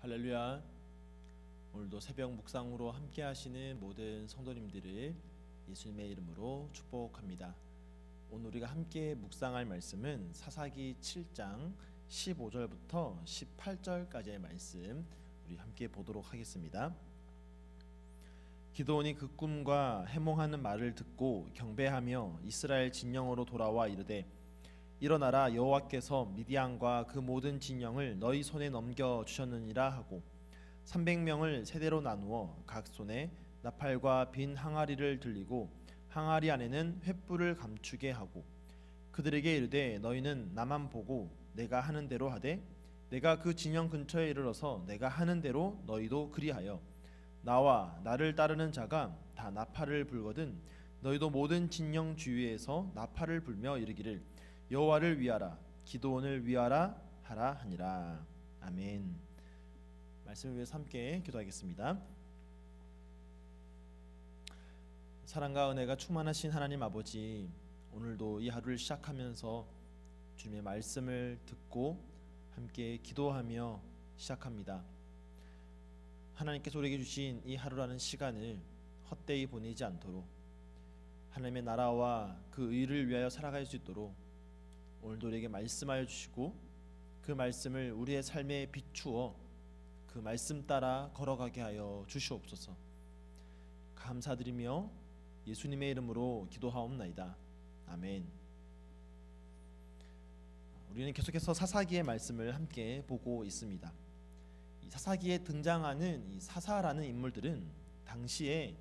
할렐루야. 오늘도 새벽 묵상으로 함께 하시는 모든 성도님들을 예수님의 이름으로 축복합니다. 오늘 우리가 함께 묵상할 말씀은 사사기 7장 15절부터 18절까지의 말씀 우리 함께 보도록 하겠습니다. 기드온이 그 꿈과 해몽하는 말을 듣고 경배하며 이스라엘 진영으로 돌아와 이르되 일어나라, 여호와께서 미디안과 그 모든 진영을 너희 손에 넘겨 주셨느니라 하고 300명을 세대로 나누어 각 손에 나팔과 빈 항아리를 들리고 항아리 안에는 횃불을 감추게 하고 그들에게 이르되 너희는 나만 보고 내가 하는 대로 하되 내가 그 진영 근처에 이르러서 내가 하는 대로 너희도 그리하여 나와 나를 따르는 자가 다 나팔을 불거든 너희도 모든 진영 주위에서 나팔을 불며 이르기를 여호와를 위하라, 기드온을 위하라 하라 하니라. 아멘. 말씀을 위해서 함께 기도하겠습니다. 사랑과 은혜가 충만하신 하나님 아버지, 오늘도 이 하루를 시작하면서 주님의 말씀을 듣고 함께 기도하며 시작합니다. 하나님께서 우리에게 주신 이 하루라는 시간을 헛되이 보내지 않도록 하나님의 나라와 그 의를 위하여 살아갈 수 있도록 오늘도 우리에게 말씀하여 주시고 그 말씀을 우리의 삶에 비추어 그 말씀 따라 걸어가게 하여 주시옵소서. 감사드리며 예수님의 이름으로 기도하옵나이다. 아멘. 우리는 계속해서 사사기의 말씀을 함께 보고 있습니다. 이 사사기에 등장하는 이 사사라는 인물들은 당시에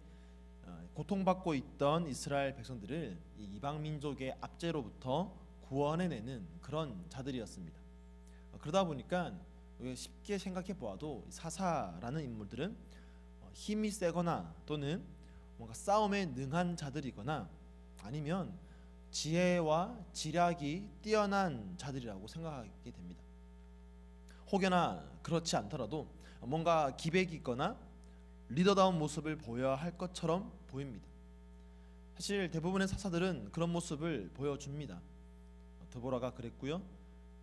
고통받고 있던 이스라엘 백성들을 이 이방 민족의 압제로부터 구원해내는 그런 자들이었습니다. 그러다 보니까 쉽게 생각해 보아도 사사라는 인물들은 힘이 세거나 또는 뭔가 싸움에 능한 자들이거나 아니면 지혜와 지략이 뛰어난 자들이라고 생각하게 됩니다. 혹여나 그렇지 않더라도 뭔가 기백이 있거나 리더다운 모습을 보여야 할 것처럼 보입니다. 사실 대부분의 사사들은 그런 모습을 보여줍니다. 드보라가 그랬고요,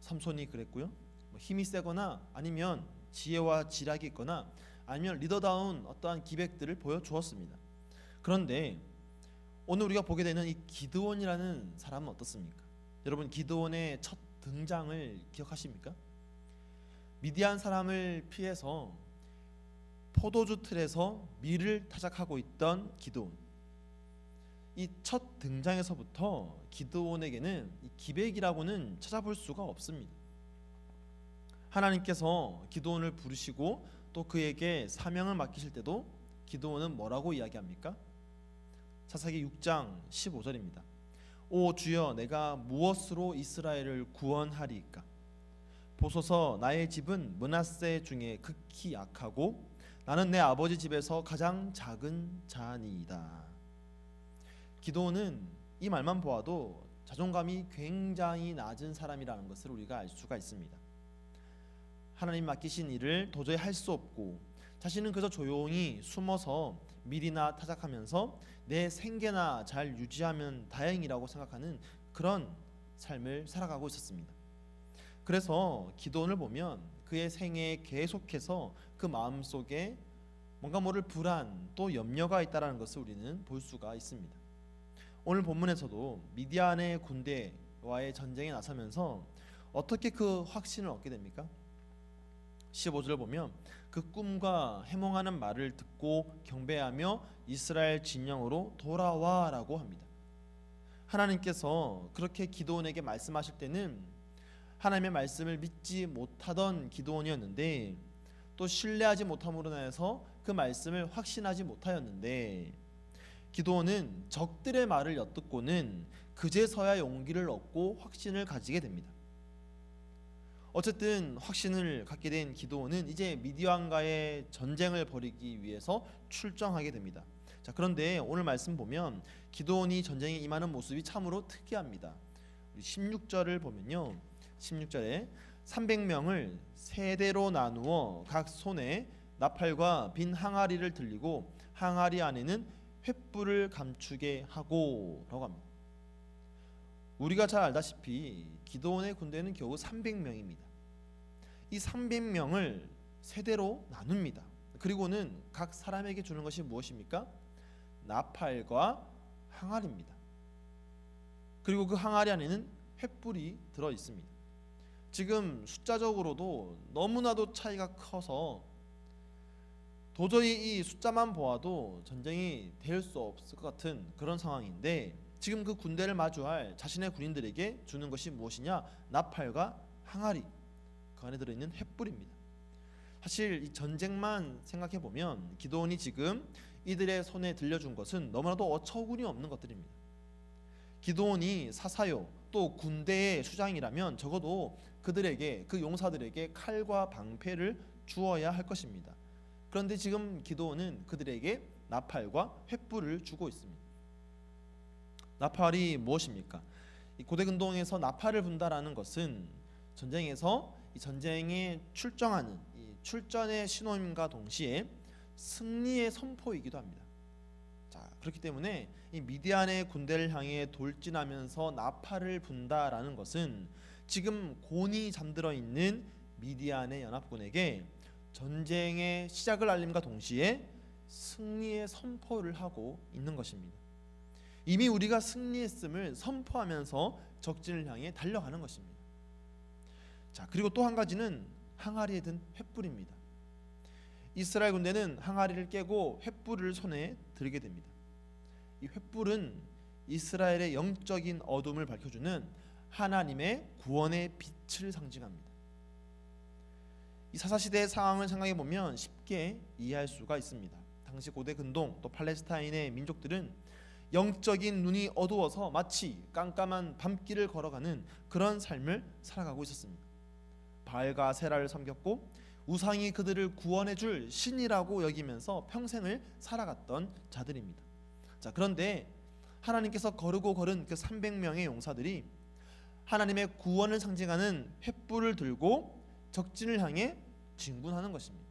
삼손이 그랬고요. 힘이 세거나 아니면 지혜와 지략이 있거나 아니면 리더다운 어떠한 기백들을 보여주었습니다. 그런데 오늘 우리가 보게 되는 이 기드온이라는 사람은 어떻습니까? 여러분, 기드온의 첫 등장을 기억하십니까? 미디안 사람을 피해서 포도주 틀에서 밀을 타작하고 있던 기드온. 이 첫 등장에서부터 기드온에게는 이 기백이라고는 찾아볼 수가 없습니다. 하나님께서 기드온을 부르시고 또 그에게 사명을 맡기실 때도 기드온은 뭐라고 이야기합니까? 사사기 6장 15절입니다. 오 주여, 내가 무엇으로 이스라엘을 구원하리이까? 보소서, 나의 집은 므낫세 중에 극히 약하고 나는 내 아버지 집에서 가장 작은 자니이다. 기드온은 이 말만 보아도 자존감이 굉장히 낮은 사람이라는 것을 우리가 알 수가 있습니다. 하나님 맡기신 일을 도저히 할 수 없고 자신은 그저 조용히 숨어서 밀이나 타작하면서 내 생계나 잘 유지하면 다행이라고 생각하는 그런 삶을 살아가고 있었습니다. 그래서 기드온을 보면 그의 생애에 계속해서 그 마음속에 뭔가 모를 불안 또 염려가 있다는 것을 우리는 볼 수가 있습니다. 오늘 본문에서도 미디안의 군대와의 전쟁에 나서면서 어떻게 그 확신을 얻게 됩니까? 15절을 보면 그 꿈과 해몽하는 말을 듣고 경배하며 이스라엘 진영으로 돌아와 라고 합니다. 하나님께서 그렇게 기드온에게 말씀하실 때는 하나님의 말씀을 믿지 못하던 기드온이었는데 또 신뢰하지 못함으로 인해서 그 말씀을 확신하지 못하였는데 기드온은 적들의 말을 엿듣고는 그제서야 용기를 얻고 확신을 가지게 됩니다. 어쨌든 확신을 갖게 된 기드온은 이제 미디안과의 전쟁을 벌이기 위해서 출정하게 됩니다. 자, 그런데 오늘 말씀 보면 기드온이 전쟁에 임하는 모습이 참으로 특이합니다. 16절을 보면요, 16절에 300명을 세대로 나누어 각 손에 나팔과 빈 항아리를 들리고 항아리 안에는 횃불을 감추게 하고 라고 합니다. 우리가 잘 알다시피 기드온의 군대는 겨우 300명입니다. 이 300명을 세대로 나눕니다. 그리고는 각 사람에게 주는 것이 무엇입니까? 나팔과 항아리입니다. 그리고 그 항아리 안에는 횃불이 들어 있습니다. 지금 숫자적으로도 너무나도 차이가 커서 도저히 이 숫자만 보아도 전쟁이 될 수 없을 것 같은 그런 상황인데, 지금 그 군대를 마주할 자신의 군인들에게 주는 것이 무엇이냐? 나팔과 항아리, 그 안에 들어있는 횃불입니다. 사실 이 전쟁만 생각해 보면 기드온이 지금 이들의 손에 들려준 것은 너무나도 어처구니 없는 것들입니다. 기드온이 사사요 또 군대의 수장이라면 적어도 그들에게, 그 용사들에게 칼과 방패를 주어야 할 것입니다. 그런데 지금 기드온은 그들에게 나팔과 횃불을 주고 있습니다. 나팔이 무엇입니까? 이 고대 근동에서 나팔을 분다라는 것은 전쟁에서 이 전쟁에 출정하는 이 출전의 신호임과 동시에 승리의 선포이기도 합니다. 자, 그렇기 때문에 이 미디안의 군대를 향해 돌진하면서 나팔을 분다라는 것은 지금 곤히 잠들어 있는 미디안의 연합군에게 전쟁의 시작을 알림과 동시에 승리의 선포를 하고 있는 것입니다. 이미 우리가 승리했음을 선포하면서 적진을 향해 달려가는 것입니다. 자, 그리고 또 한 가지는 항아리에 든 횃불입니다. 이스라엘 군대는 항아리를 깨고 횃불을 손에 들게 됩니다. 이 횃불은 이스라엘의 영적인 어둠을 밝혀주는 하나님의 구원의 빛을 상징합니다. 이 사사시대의 상황을 생각해 보면 쉽게 이해할 수가 있습니다. 당시 고대 근동 또 팔레스타인의 민족들은 영적인 눈이 어두워서 마치 깜깜한 밤길을 걸어가는 그런 삶을 살아가고 있었습니다. 바알과 세라를 섬겼고 우상이 그들을 구원해 줄 신이라고 여기면서 평생을 살아갔던 자들입니다. 자, 그런데 하나님께서 거르고 걸은 그 300명의 용사들이 하나님의 구원을 상징하는 횃불을 들고 적진을 향해 진군하는 것입니다.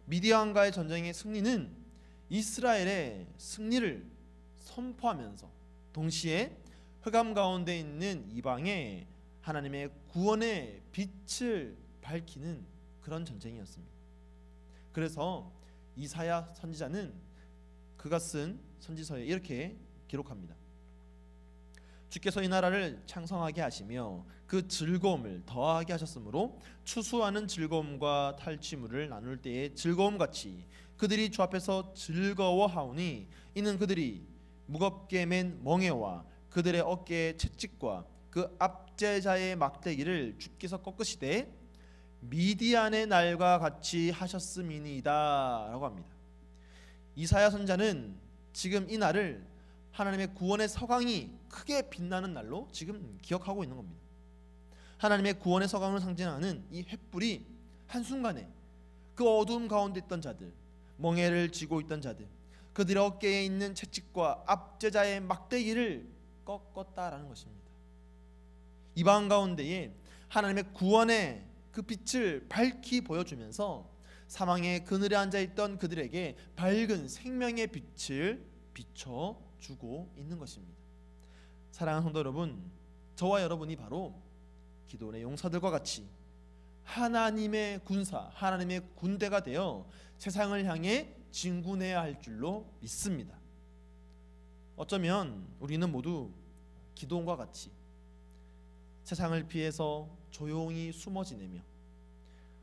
미디안과의 전쟁의 승리는 이스라엘의 승리를 선포하면서 동시에 흑암 가운데 있는 이방에 하나님의 구원의 빛을 밝히는 그런 전쟁이었습니다. 그래서 이사야 선지자는 그가 쓴 선지서에 이렇게 기록합니다. 주께서 이 나라를 창성하게 하시며 그 즐거움을 더하게 하셨으므로 추수하는 즐거움과 탈취물을 나눌 때의 즐거움같이 그들이 주 앞에서 즐거워하오니 이는 그들이 무겁게 맨 멍에와 그들의 어깨의 채찍과 그 압제자의 막대기를 주께서 꺾으시되 미디안의 날과 같이 하셨음이니이다 라고 합니다. 이사야 선지자는 지금 이 날을 하나님의 구원의 서광이 크게 빛나는 날로 지금 기억하고 있는 겁니다. 하나님의 구원의 서광을 상징하는 이 횃불이 한순간에 그 어두움 가운데 있던 자들, 멍에를 쥐고 있던 자들, 그들의 어깨에 있는 채찍과 압제자의 막대기를 꺾었다라는 것입니다. 이방 가운데에 하나님의 구원의 그 빛을 밝히 보여주면서 사망의 그늘에 앉아있던 그들에게 밝은 생명의 빛을 비춰주고 있는 것입니다. 사랑하는 성도 여러분, 저와 여러분이 바로 기드온의 용사들과 같이 하나님의 군사, 하나님의 군대가 되어 세상을 향해 진군해야 할 줄로 믿습니다. 어쩌면 우리는 모두 기드온과 같이 세상을 피해서 조용히 숨어 지내며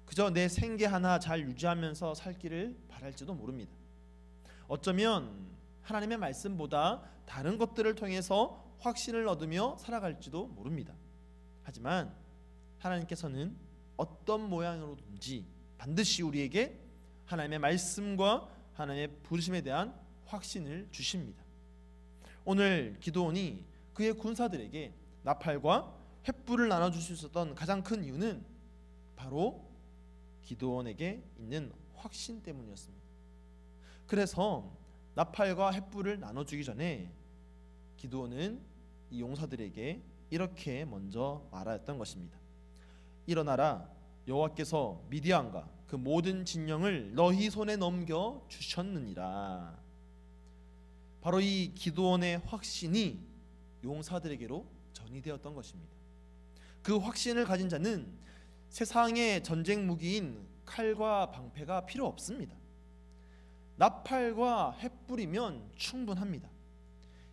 그저 내 생계 하나 잘 유지하면서 살기를 바랄지도 모릅니다. 어쩌면 하나님의 말씀보다 다른 것들을 통해서 확신을 얻으며 살아갈지도 모릅니다. 하지만 하나님께서는 어떤 모양으로든지 반드시 우리에게 하나님의 말씀과 하나님의 부르심에 대한 확신을 주십니다. 오늘 기드온이 그의 군사들에게 나팔과 횃불을 나눠줄 수 있었던 가장 큰 이유는 바로 기드온에게 있는 확신 때문이었습니다. 그래서 나팔과 횃불을 나눠주기 전에 기드온은 이 용사들에게 이렇게 먼저 말하였던 것입니다. 일어나라, 여호와께서 미디안과 그 모든 진영을 너희 손에 넘겨 주셨느니라. 바로 이 기드온의 확신이 용사들에게로 전이되었던 것입니다. 그 확신을 가진 자는 세상의 전쟁 무기인 칼과 방패가 필요 없습니다. 나팔과 횃불이면 충분합니다.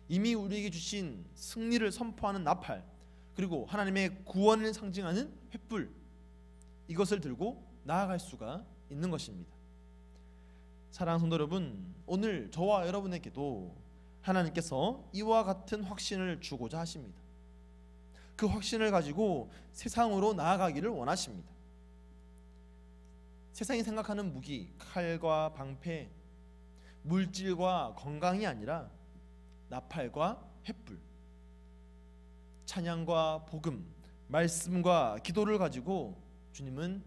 이미 우리에게 주신 승리를 선포하는 나팔, 그리고 하나님의 구원을 상징하는 횃불, 이것을 들고 나아갈 수가 있는 것입니다. 사랑하는 성도 여러분, 오늘 저와 여러분에게도 하나님께서 이와 같은 확신을 주고자 하십니다. 그 확신을 가지고 세상으로 나아가기를 원하십니다. 세상이 생각하는 무기, 칼과 방패, 물질과 건강이 아니라 나팔과 횃불, 찬양과 복음, 말씀과 기도를 가지고 주님은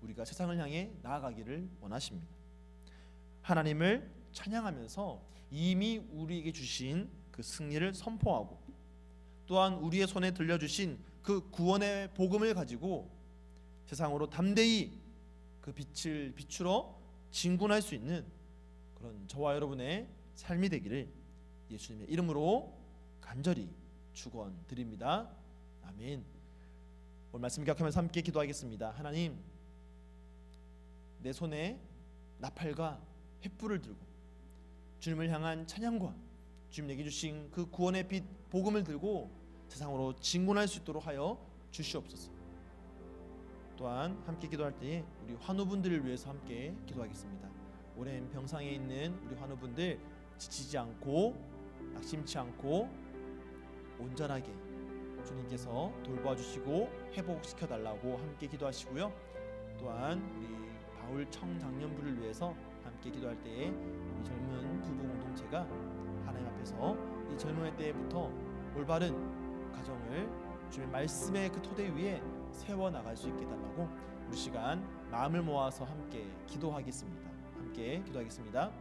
우리가 세상을 향해 나아가기를 원하십니다. 하나님을 찬양하면서 이미 우리에게 주신 그 승리를 선포하고, 또한 우리의 손에 들려주신 그 구원의 복음을 가지고 세상으로 담대히 그 빛을 비추러 진군할 수 있는 그런 저와 여러분의 삶이 되기를 예수님의 이름으로 간절히 축원드립니다. 아멘. 오늘 말씀 기억하면서 함께 기도하겠습니다. 하나님, 내 손에 나팔과 횃불을 들고 주님을 향한 찬양과 주님 내게 주신 그 구원의 빛 복음을 들고 세상으로 진군할 수 있도록 하여 주시옵소서. 또한 함께 기도할 때에 우리 환우분들을 위해서 함께 기도하겠습니다. 오랜 병상에 있는 우리 환우분들 지치지 않고 낙심치 않고 온전하게 주님께서 돌봐주시고 회복시켜 달라고 함께 기도하시고요. 또한 우리 바울 청장년부를 위해서 함께 기도할 때에 우리 젊은 부부 공동체가 하나님 앞에서 이 젊은 때부터 올바른 가정을 주님의 말씀의 그 토대 위에 세워 나갈 수 있게 달라고 우리 시간 마음을 모아서 함께 기도하겠습니다. 함께 기도하겠습니다.